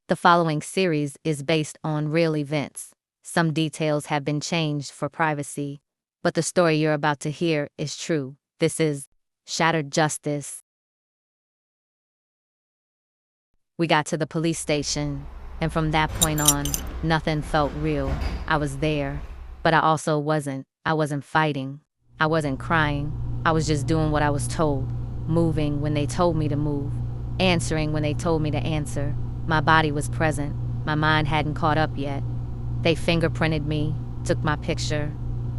The following series is based on real events. Some details have been changed for privacy, but the story you're about to hear is true. This is Shattered Justice. We got to the police station, and from that point on, nothing felt real. I was there, but I also wasn't. I wasn't fighting. I wasn't crying. I was just doing what I was told, moving when they told me to move, answering when they told me to answer. My body was present. My mind hadn't caught up yet. They fingerprinted me, took my picture,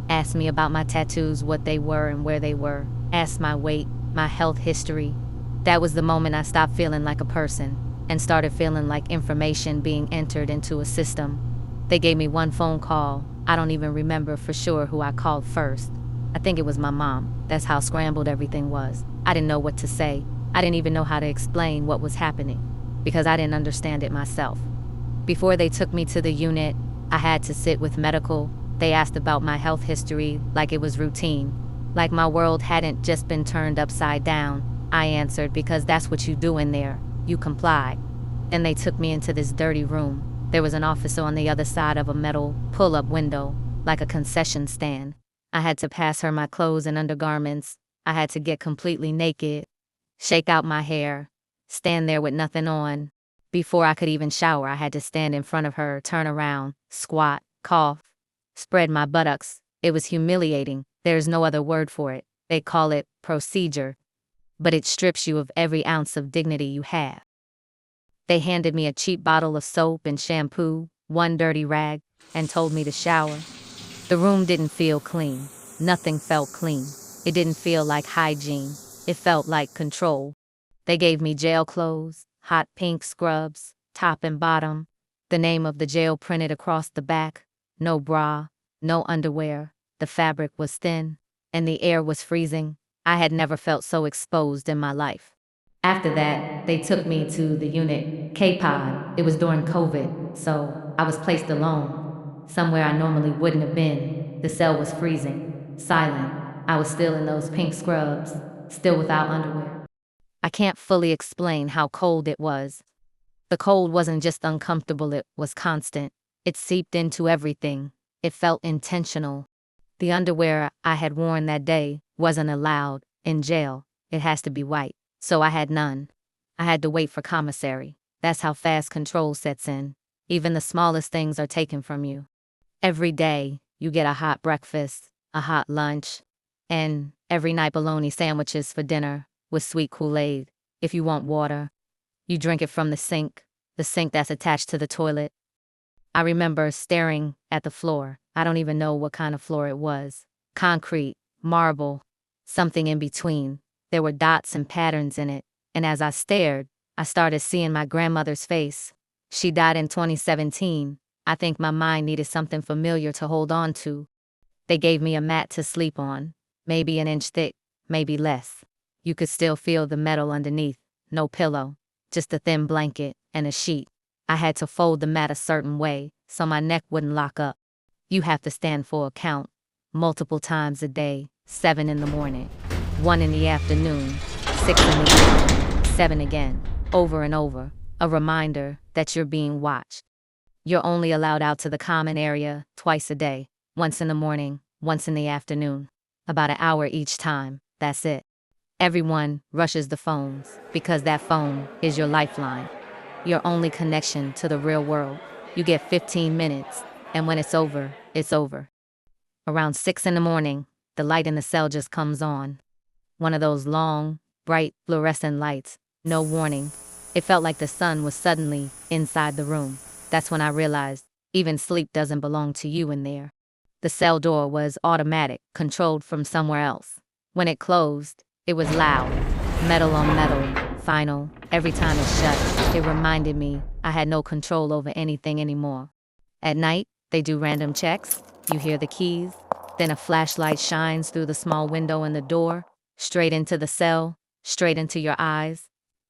asked me about my tattoos, what they were and where they were, asked my weight, my health history. That was the moment I stopped feeling like a person and started feeling like information being entered into a system. They gave me one phone call. I don't even remember for sure who I called first. I think it was my mom. That's how scrambled everything was. I didn't know what to say. I didn't even know how to explain what was happening, because I didn't understand it myself. Before they took me to the unit, I had to sit with medical. They asked about my health history like it was routine, like my world hadn't just been turned upside down. I answered because that's what you do in there. You comply. Then they took me into this dirty room. There was an officer on the other side of a metal pull-up window, like a concession stand. I had to pass her my clothes and undergarments. I had to get completely naked, shake out my hair, stand there with nothing on. Before I could even shower, I had to stand in front of her, turn around, squat, cough, spread my buttocks. It was humiliating. There's no other word for it. They call it procedure, but it strips you of every ounce of dignity you have. They handed me a cheap bottle of soap and shampoo, one dirty rag, and told me to shower. The room didn't feel clean. Nothing felt clean. It didn't feel like hygiene. It felt like control. They gave me jail clothes, hot pink scrubs, top and bottom, the name of the jail printed across the back, no bra, no underwear. The fabric was thin, and the air was freezing. I had never felt so exposed in my life. After that, they took me to the unit, K-Pod. It was during COVID, so I was placed alone, somewhere I normally wouldn't have been. The cell was freezing, silent. I was still in those pink scrubs, still without underwear. I can't fully explain how cold it was. The cold wasn't just uncomfortable, it was constant. It seeped into everything. It felt intentional. The underwear I had worn that day wasn't allowed in jail. It has to be white, so I had none. I had to wait for commissary. That's how fast control sets in. Even the smallest things are taken from you. Every day, you get a hot breakfast, a hot lunch, and every night bologna sandwiches for dinner with sweet Kool-Aid. If you want water, you drink it from the sink that's attached to the toilet. I remember staring at the floor. I don't even know what kind of floor it was. Concrete, marble, something in between. There were dots and patterns in it, and as I stared, I started seeing my grandmother's face. She died in 2017. I think my mind needed something familiar to hold on to. They gave me a mat to sleep on, maybe an inch thick, maybe less. You could still feel the metal underneath. No pillow, just a thin blanket and a sheet. I had to fold the mat a certain way so my neck wouldn't lock up. You have to stand for a count, multiple times a day, 7 in the morning, 1 in the afternoon, 6 in the evening, 7 again, over and over, a reminder that you're being watched. You're only allowed out to the common area twice a day, once in the morning, once in the afternoon, about an hour each time, that's it. Everyone rushes the phones because that phone is your lifeline, your only connection to the real world. You get 15 minutes, and when it's over, it's over. Around 6 in the morning, the light in the cell just comes on. One of those long, bright, fluorescent lights, no warning. It felt like the sun was suddenly inside the room. That's when I realized even sleep doesn't belong to you in there. The cell door was automatic, controlled from somewhere else. When it closed, it was loud, metal on metal, final. Every time it shut, it reminded me I had no control over anything anymore. At night, they do random checks. You hear the keys. Then a flashlight shines through the small window in the door, straight into the cell, straight into your eyes.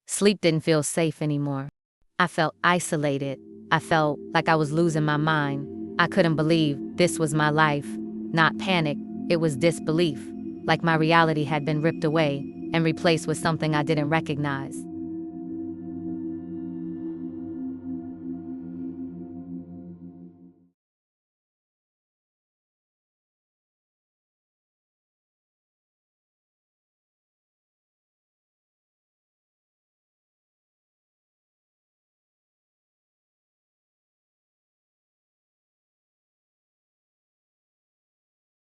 Sleep didn't feel safe anymore. I felt isolated. I felt like I was losing my mind. I couldn't believe this was my life. Not panic, it was disbelief. Like my reality had been ripped away and replaced with something I didn't recognize.